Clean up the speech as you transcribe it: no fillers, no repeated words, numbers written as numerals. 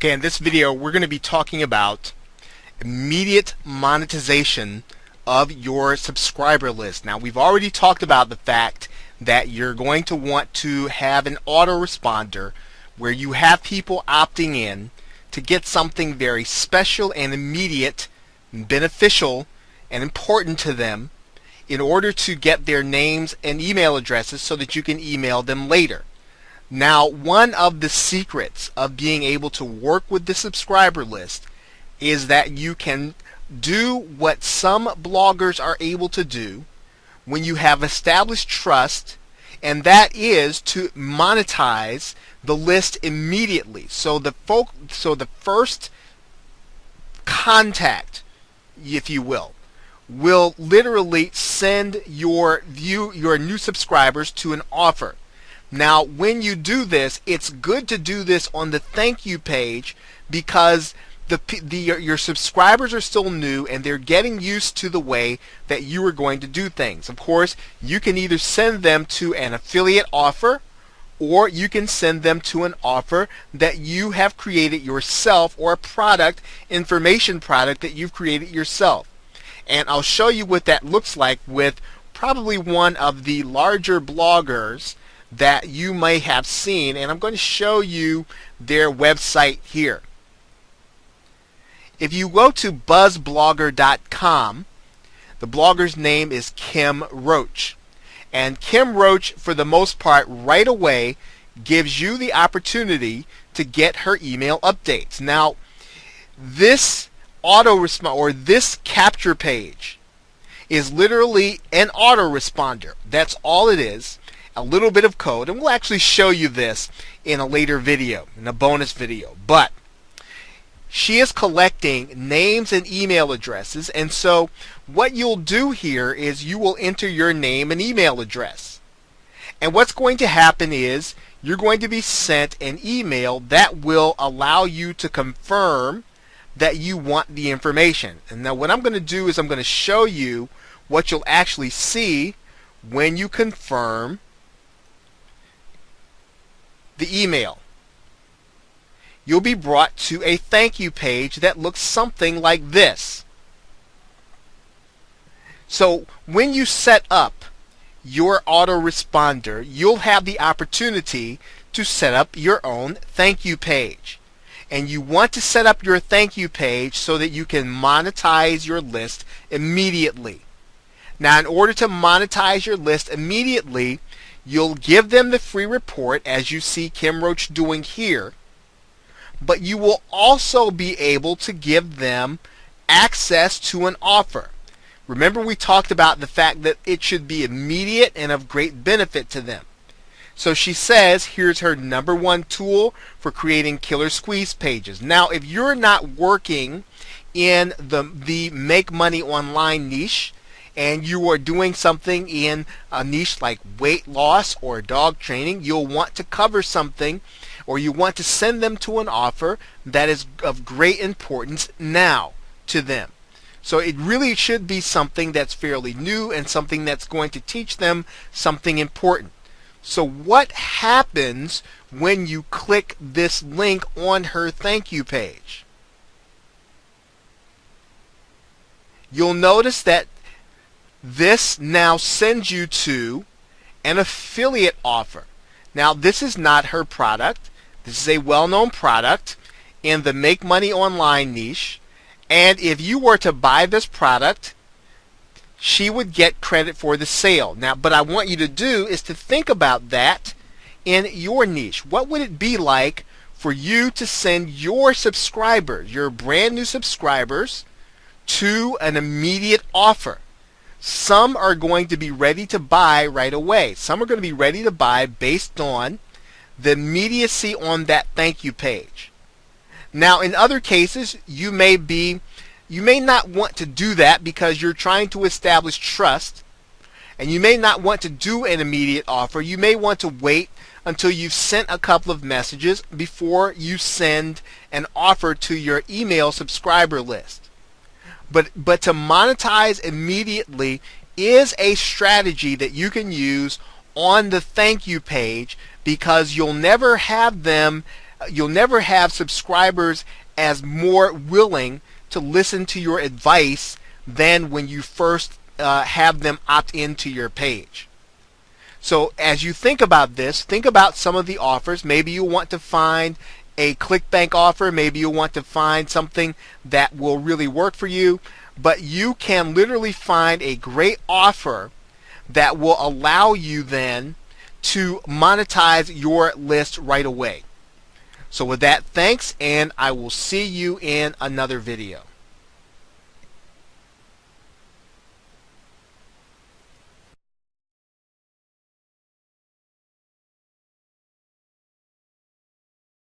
Okay, in this video we're going to be talking about immediate monetization of your subscriber list. Now, we've already talked about the fact that you're going to want to have an autoresponder where you have people opting in to get something very special and immediate, beneficial and important to them in order to get their names and email addresses so that you can email them later. Now, one of the secrets of being able to work with the subscriber list is that you can do what some bloggers are able to do when you have established trust, and that is to monetize the list immediately. So the first contact, if you will literally send your new subscribers to an offer. Now, when you do this, it's good to do this on the thank you page because your subscribers are still new and they're getting used to the way that you are going to do things. Of course, you can either send them to an affiliate offer or you can send them to an offer that you have created yourself, or a product, information product that you've created yourself. And I'll show you what that looks like with probably one of the larger bloggers that you may have seen, and I'm going to show you their website here. If you go to buzzblogger.com, the blogger's name is Kim Roach. And Kim Roach, for the most part, right away gives you the opportunity to get her email updates. Now, this autoresponder, or this capture page, is literally an autoresponder. That's all it is. A little bit of code, and we'll actually show you this in a later video, in a bonus video. But she is collecting names and email addresses, and so what you'll do here is you will enter your name and email address. And what's going to happen is you're going to be sent an email that will allow you to confirm that you want the information. And now what I'm going to do is I'm going to show you what you'll actually see when you confirm the email. You'll be brought to a thank you page that looks something like this. So when you set up your autoresponder, you'll have the opportunity to set up your own thank you page. And you want to set up your thank you page so that you can monetize your list immediately. Now, in order to monetize your list immediately, you'll give them the free report, as you see Kim Roach doing here, but you will also be able to give them access to an offer. Remember, we talked about the fact that it should be immediate and of great benefit to them. So she says here's her #1 tool for creating killer squeeze pages. Now, if you're not working in the make money online niche, and you are doing something in a niche like weight loss or dog training, you'll want to cover something, or you want to send them to an offer that is of great importance now to them. So it really should be something that's fairly new and something that's going to teach them something important. So what happens when you click this link on her thank you page? You'll notice that this now sends you to an affiliate offer. Now, this is not her product. This is a well-known product in the make money online niche, and if you were to buy this product, she would get credit for the sale. Now, but I want you to do is to think about that in your niche. What would it be like for you to send your subscribers, your brand new subscribers, to an immediate offer? Some are going to be ready to buy right away. Some are going to be ready to buy based on the immediacy on that thank you page. Now, in other cases, you may not want to do that because you're trying to establish trust, and you may not want to do an immediate offer. You may want to wait until you've sent a couple of messages before you send an offer to your email subscriber list. But to monetize immediately is a strategy that you can use on the thank you page, because you'll never have them you'll never have subscribers as more willing to listen to your advice than when you first have them opt into your page. So as you think about this, think about some of the offers. Maybe you want to find a ClickBank offer. Maybe you want to find something that will really work for you. But you can literally find a great offer that will allow you then to monetize your list right away. So with that, thanks, and I will see you in another video.